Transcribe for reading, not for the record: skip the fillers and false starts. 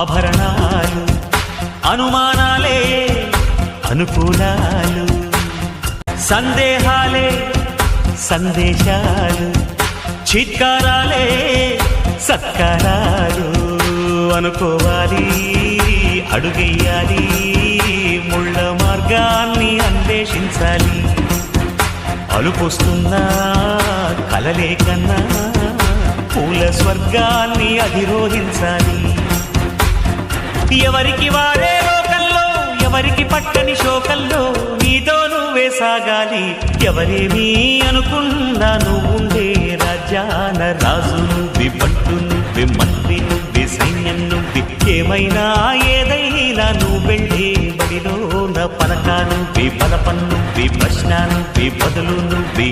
ఆభరణాలు అనుమానాలే అనుకూలాలు సందేహాలే సందేశాలు చిత్కారాలే సత్కారాలు అనుకోవాలి అడుగెయ్యాలి ముళ్ళ మార్గాన్ని అన్వేషించాలి అలుపొస్తున్నా కలలే కన్నా పూల స్వర్గాన్ని అధిరోహించాలి ఎవరికి వారే లోకంలో ఎవరికి పట్టని శోకంలో నీతో నువ్వే సాగాలి ఎవరేమీ అనుకున్నా నువ్వుండే రాజ్యాన రాజు నువ్వే పట్టు నువ్వే మంత్రి నువ్వే సైన్యం నువ్వే ఏమైనా ఏదైనా నువ్వు వెళ్ళే బడిలో నా పలక నువ్వే బలపన్ను నువ్వే ప్రశ్న నువ్వే బదులు నువ్వే